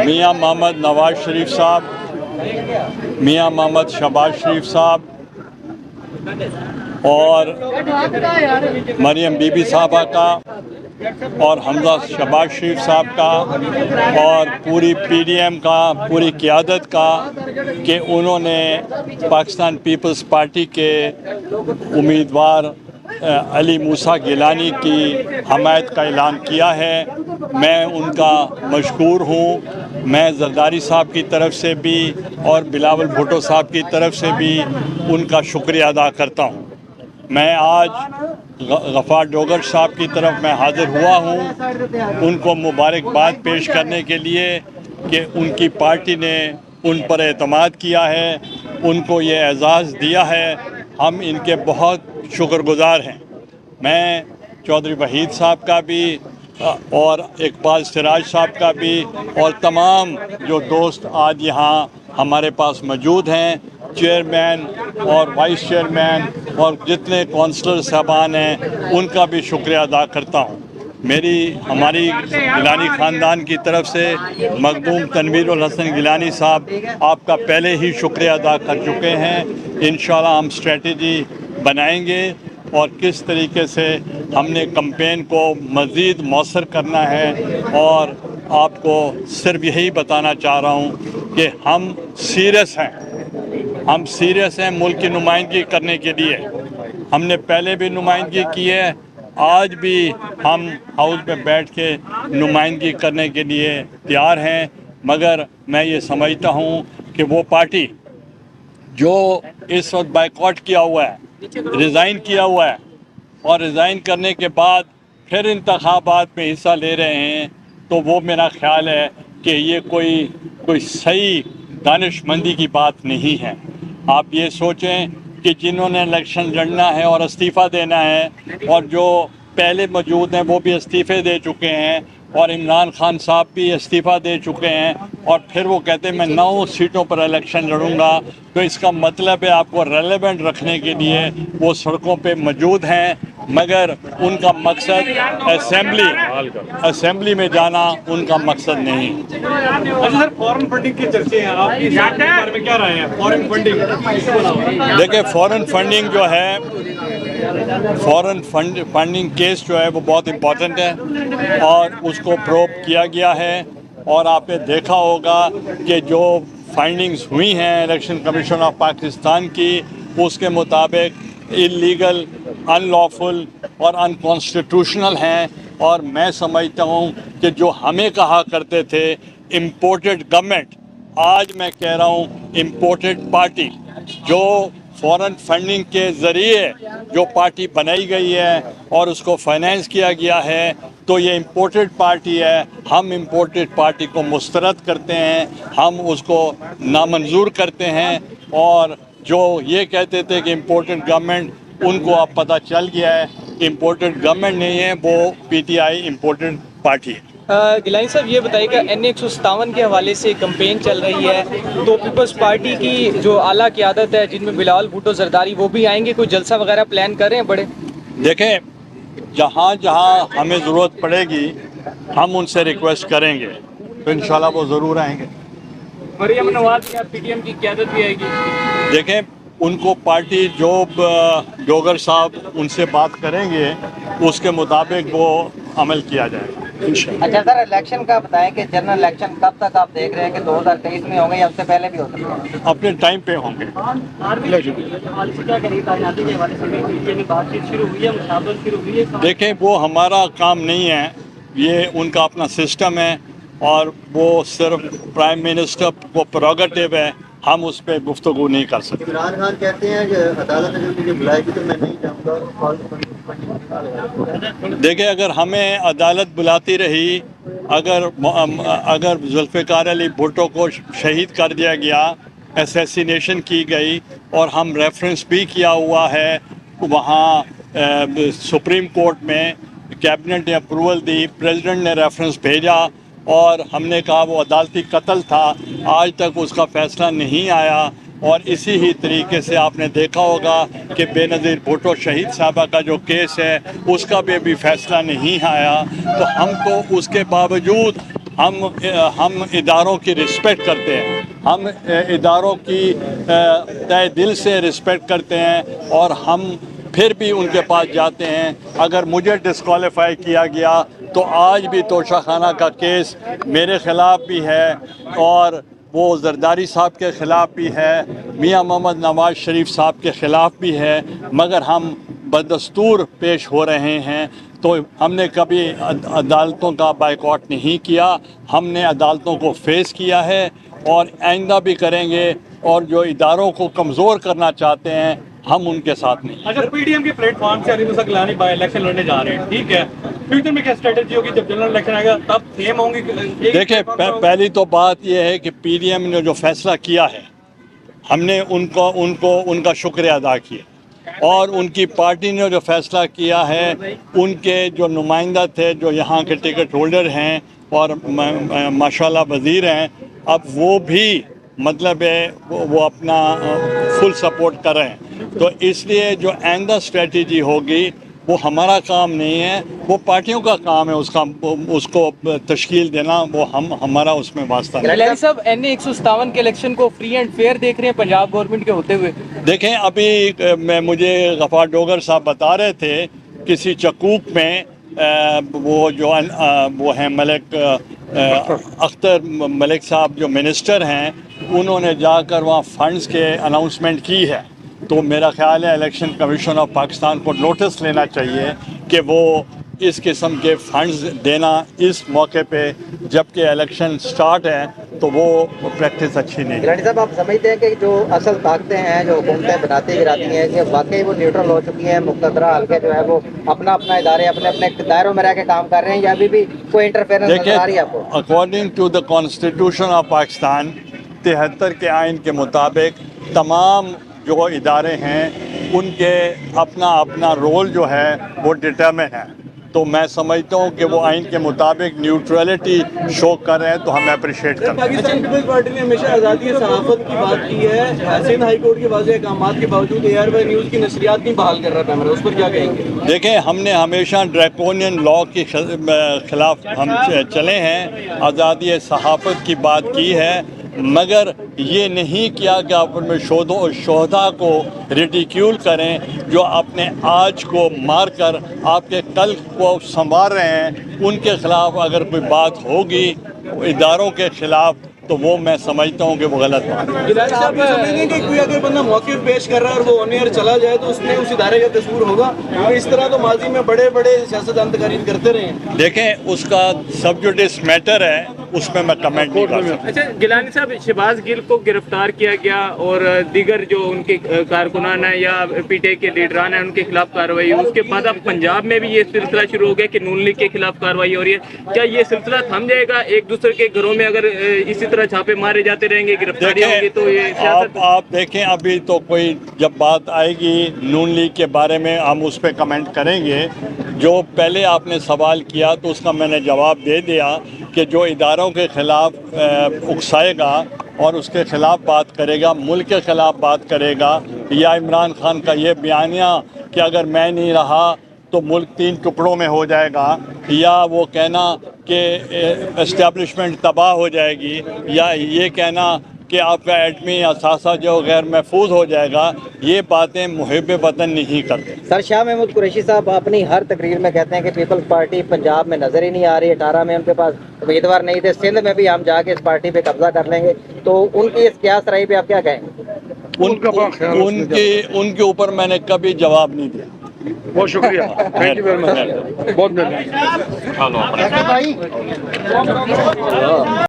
میاں محمد نواز شریف صاحب, میاں محمد شہباز شریف صاحب اور مریم بی بی صاحبہ کا اور حمزہ شہباز شریف صاحب کا اور پوری پی ڈی ایم کا, پوری قیادت کا, کہ انہوں نے پاکستان پیپلز پارٹی کے امیدوار علی موسیٰ گیلانی کی حمایت کا اعلان کیا ہے. میں ان کا مشکور ہوں. میں زرداری صاحب کی طرف سے بھی اور بلاول بھٹو صاحب کی طرف سے بھی ان کا شکریہ ادا کرتا ہوں. میں آج غفار ڈوگر صاحب کی طرف میں حاضر ہوا ہوں ان کو مبارکباد پیش کرنے کے لیے کہ ان کی پارٹی نے ان پر اعتماد کیا ہے, ان کو یہ اعزاز دیا ہے. ہم ان کے بہت شکر گزار ہیں. میں چودھری وحید صاحب کا بھی اور اقبال سراج صاحب کا بھی اور تمام جو دوست آج یہاں ہمارے پاس موجود ہیں, چیئرمین اور وائس چیئرمین اور جتنے کونسلر صاحبان ہیں, ان کا بھی شکریہ ادا کرتا ہوں. ہماری گیلانی خاندان کی طرف سے مخدوم تنویر الحسن گیلانی صاحب آپ کا پہلے ہی شکریہ ادا کر چکے ہیں. انشاءاللہ ہم اسٹریٹجی بنائیں گے اور کس طریقے سے ہم نے کمپین کو مزید مؤثر کرنا ہے. اور آپ کو صرف یہی بتانا چاہ رہا ہوں کہ ہم سیریس ہیں ملک کی نمائندگی کرنے کے لیے. ہم نے پہلے بھی نمائندگی کی ہے, آج بھی ہم ہاؤس میں بیٹھ کے نمائندگی کرنے کے لیے تیار ہیں. مگر میں یہ سمجھتا ہوں کہ وہ پارٹی جو اس وقت بائیکاٹ کیا ہوا ہے, ریزائن کیا ہوا ہے اور ریزائن کرنے کے بعد پھر انتخابات میں حصہ لے رہے ہیں, تو وہ میرا خیال ہے کہ یہ کوئی صحیح دانش مندی کی بات نہیں ہے. آپ یہ سوچیں کہ جنہوں نے الیکشن لڑنا ہے اور استعفیٰ دینا ہے, اور جو پہلے موجود ہیں وہ بھی استعفے دے چکے ہیں, اور عمران خان صاحب بھی استعفیٰ دے چکے ہیں, اور پھر وہ کہتے ہیں میں 9 سیٹوں پر الیکشن لڑوں گا. تو اس کا مطلب ہے آپ کو ریلیونٹ رکھنے کے لیے وہ سڑکوں پہ موجود ہیں, مگر ان کا مقصد اسمبلی میں جانا ان کا مقصد نہیں. سر فورن فنڈنگ کی چرچے ہیں, آپ کی بارے میں کیا رائے ہیں؟ فورن فنڈنگ دیکھیں, فورن فنڈنگ جو ہے, فورن فنڈنگ کیس جو ہے وہ بہت امپورٹنٹ ہے اور اس کو پروب کیا گیا ہے. اور آپ نے دیکھا ہوگا کہ جو فائنڈنگز ہوئی ہیں الیکشن کمیشن آف پاکستان کی, اس کے مطابق انلیگل, ان لافل اور انکانسٹیٹیوشنل ہیں. اور میں سمجھتا ہوں کہ جو ہمیں کہا کرتے تھے امپورٹڈ گورنمنٹ, آج میں کہہ رہا ہوں امپورٹڈ پارٹی, جو فورن فنڈنگ کے ذریعے جو پارٹی بنائی گئی ہے اور اس کو فائنینس کیا گیا ہے, تو یہ امپورٹڈ پارٹی ہے. ہم امپورٹڈ پارٹی کو مسترد کرتے ہیں, ہم اس کو نامنظور کرتے ہیں. اور جو یہ کہتے تھے کہ امپورٹڈ گورنمنٹ, ان کو اب پتہ چل گیا ہے امپورٹڈ گورنمنٹ نہیں ہے, وہ P T I imported party ہے. گیلانی صاحب یہ بتائیے کہ این 157 کے حوالے سے کمپین چل رہی ہے, تو پیپلز پارٹی کی جو اعلیٰ قیادت ہے جن میں بلاول بھٹو زرداری, وہ بھی آئیں گے, کوئی جلسہ وغیرہ پلان کر رہے ہیں بڑے؟ دیکھیں, جہاں ہمیں ضرورت پڑے گی ہم ان سے ریکویسٹ کریں گے, تو انشاءاللہ وہ ضرور آئیں گے. Maryam Nawaz P T M کی قیادت بھی آئے گی. دیکھیں, ان کو پارٹی جو ڈوگر صاحب ان سے بات کریں گے اس کے مطابق وہ عمل کیا جائے گا انشاءاللہ. اچھا سر, الیکشن کا بتائیں کہ جنرل الیکشن کب تک آپ دیکھ رہے ہیں کہ 2023 میں ہوں گے یا اس سے پہلے بھی ہو سکتے ہیں؟ اپنے ٹائم پہ ہوں گے. دیکھیں, وہ ہمارا کام نہیں ہے, یہ ان کا اپنا سسٹم ہے اور وہ صرف پرائم منسٹر کو پروگیٹو ہے, ہم اس پہ گفتگو نہیں کر سکتے. عمران خان کہتے ہیں کہ عدالت اگر مجھے بلائے گی تو میں نہیں جاؤں گا. دیکھیں, اگر ہمیں عدالت بلاتی رہی, اگر ذوالفقار علی بھٹو کو شہید کر دیا گیا, اسیسینیشن کی گئی, اور ہم ریفرنس بھی کیا ہوا ہے وہاں سپریم کورٹ میں, کیبنٹ نے اپروول دی, پریزیڈنٹ نے ریفرنس بھیجا, اور ہم نے کہا وہ عدالتی قتل تھا, آج تک اس کا فیصلہ نہیں آیا. اور اسی ہی طریقے سے آپ نے دیکھا ہوگا کہ بے نظیر بھٹو شہید صاحبہ کا جو کیس ہے اس کا بھی ابھی فیصلہ نہیں آیا. تو ہم کو اس کے باوجود ہم اداروں کی رسپیکٹ کرتے ہیں، ہم اداروں کی تہ دل سے رسپیکٹ کرتے ہیں، اور ہم پھر بھی ان کے پاس جاتے ہیں۔ اگر مجھے ڈسکوالیفائی کیا گیا تو آج بھی توشہ خانہ کا کیس میرے خلاف بھی ہے، اور وہ زرداری صاحب کے خلاف بھی ہے، میاں محمد نواز شریف صاحب کے خلاف بھی ہے، مگر ہم بدستور پیش ہو رہے ہیں۔ تو ہم نے کبھی عدالتوں کا بائیکاٹ نہیں کیا، ہم نے عدالتوں کو فیس کیا ہے اور آئندہ بھی کریں گے، اور جو اداروں کو کمزور کرنا چاہتے ہیں ہم ان کے ساتھ نہیں۔ اگر پی ڈی ایم کے پلیٹ فارم سے علی موسیٰ گیلانی بائی الیکشن لڑنے جا رہے ہیں، ٹھیک ہے، فیوچر میں کیا اسٹریٹجی ہوگی جب جنرل الیکشن آئے گا تب سیم ہوں گی؟ دیکھیں پہلی تو بات یہ ہے کہ پی ڈی ایم نے جو فیصلہ کیا ہے ہم نے ان کا شکریہ ادا کیا، اور ان کی پارٹی نے جو فیصلہ کیا ہے، ان کے جو نمائندہ تھے جو یہاں کے ٹکٹ ہولڈر ہیں اور ماشاءاللہ وزیر ہیں، اب وہ بھی مطلب ہے وہ اپنا فل سپورٹ کر رہے ہیں۔ تو اس لیے جو آئندہ اسٹریٹجی ہوگی وہ ہمارا کام نہیں ہے، وہ پارٹیوں کا کام ہے، اس کو تشکیل دینا، وہ ہمارا اس میں واسطہ نہیں۔ گیلانی صاحب NA 157 کے الیکشن کو فری اینڈ فیئر دیکھ رہے ہیں پنجاب گورنمنٹ کے ہوتے ہوئے؟ دیکھیں ابھی مجھے غفار ڈوگر صاحب بتا رہے تھے کسی چکوک میں وہ ہیں ملک اختر ملک صاحب جو منسٹر ہیں، انہوں نے جا کر وہاں فنڈز کے اناؤنسمنٹ کی ہے۔ تو میرا خیال ہے الیکشن کمیشن آف پاکستان کو نوٹس لینا چاہیے کہ وہ اس قسم کے فنڈز دینا اس موقع پہ جبکہ الیکشن سٹارٹ ہے تو وہ پریکٹس اچھی نہیں ہے۔ گیلانی صاحب، آپ سمجھتے ہیں کہ جو اصل طاقتیں ہیں جو حکومتیں بناتی گراتی ہیں کہ واقعی وہ نیوٹرل ہو چکی ہیں، مقتدرہ حلقے جو ہے وہ اپنا ادارے اپنے دائروں میں رہ کے کام کر رہے ہیں، یا ابھی بھی کوئی انٹرفیئرنس نظر آ رہی ہے آپ کو؟ According to the constitution of Pakistan 73 کے آئین کے مطابق تمام جو ادارے ہیں ان کے اپنا رول جو ہے وہ ڈٹرمن ہے، تو میں سمجھتا ہوں کہ وہ آئین کے مطابق نیوٹرلٹی شو کر رہے ہیں تو ہمیں اپریشیٹ کرنا ہے۔ پاکستان پیپلز پارٹی نے ہمیشہ آزادی صحافت کی بات کی ہے، سندھ ہائی کورٹ کے واضح احکامات کے باوجود ایئر بائی نیوز کی نشریات نہیں بحال کر رہا پیمرا، اس پر کیا کہیں گے؟ دیکھیں ہم نے ہمیشہ ڈریکونین لا کے خلاف ہم چلے ہیں، آزادی صحافت کی بات کی ہے، مگر یہ نہیں کیا کہ آپ ان میں شہداء کو ریڈیکیول کریں جو اپنے آج کو مار کر آپ کے کل کو سنوار رہے ہیں، ان کے خلاف اگر کوئی بات ہوگی اداروں کے خلاف تو وہ میں سمجھتا ہوں کہ وہ غلط بات ہے۔ گیلانی صاحب یہ سمجھیں گے کہ کوئی اگر بندہ موقف پیش کر رہا ہے اور وہ آن ایئر چلا جائے تو اس میں اس ادارے کا قصور ہوگا؟ اس طرح تو ماضی میں بڑے سیاستدان تقاریر کرتے رہے ہیں۔ دیکھیں اس کا سبجوڈس میٹر ہے، اس میں کمنٹ نہیں کر سکتا۔ اچھا گیلانی صاحب، شہباز گل کو گرفتار کیا گیا اور دیگر جو ان کے کارکنان ہیں یا پی ٹی آئی کے لیڈران ہیں ان کے خلاف کارروائی، اس کے بعد اب پنجاب میں بھی یہ سلسلہ شروع ہو گیا کہ نون لیگ کے خلاف کارروائی ہو رہی ہے، کیا یہ سلسلہ تھم جائے گا؟ ایک دوسرے کے گھروں میں اگر اسی طرح چھاپے مارے جاتے رہیں گے، گرفتاریاں ہوں گی تو یہ سیاست؟ آپ دیکھیں ابھی تو کوئی جب بات آئے گی نون لیگ کے بارے میں ہم اس پہ کمنٹ کریں گے۔ جو پہلے آپ نے سوال کیا تو اس کا میں نے جواب دے دیا کہ جو اداروں کے خلاف اکسائے گا اور اس کے خلاف بات کرے گا، ملک کے خلاف بات کرے گا، یا عمران خان کا یہ بیانیہ کہ اگر میں نہیں رہا تو ملک 3 ٹکڑوں میں ہو جائے گا، یا وہ کہنا کہ اسٹیبلشمنٹ تباہ ہو جائے گی، یا یہ کہنا کہ آپ کا ایٹمی اثاثہ جو غیر محفوظ ہو جائے گا، یہ باتیں محب وطن نہیں کرتے۔ سر، شاہ محمود قریشی صاحب اپنی ہر تقریر میں کہتے ہیں کہ پیپلز پارٹی پنجاب میں نظر ہی نہیں آ رہی، 18 میں ان کے پاس امیدوار نہیں تھے، سندھ میں بھی ہم جا کے اس پارٹی پہ قبضہ کر لیں گے، تو ان کی اس قیاس رائے پہ آپ کیا کہیں گے؟ ان کے اوپر میں نے کبھی جواب نہیں دیا۔ بہت شکریہ، تھینک یو ویری مچ، بہت مہربانی۔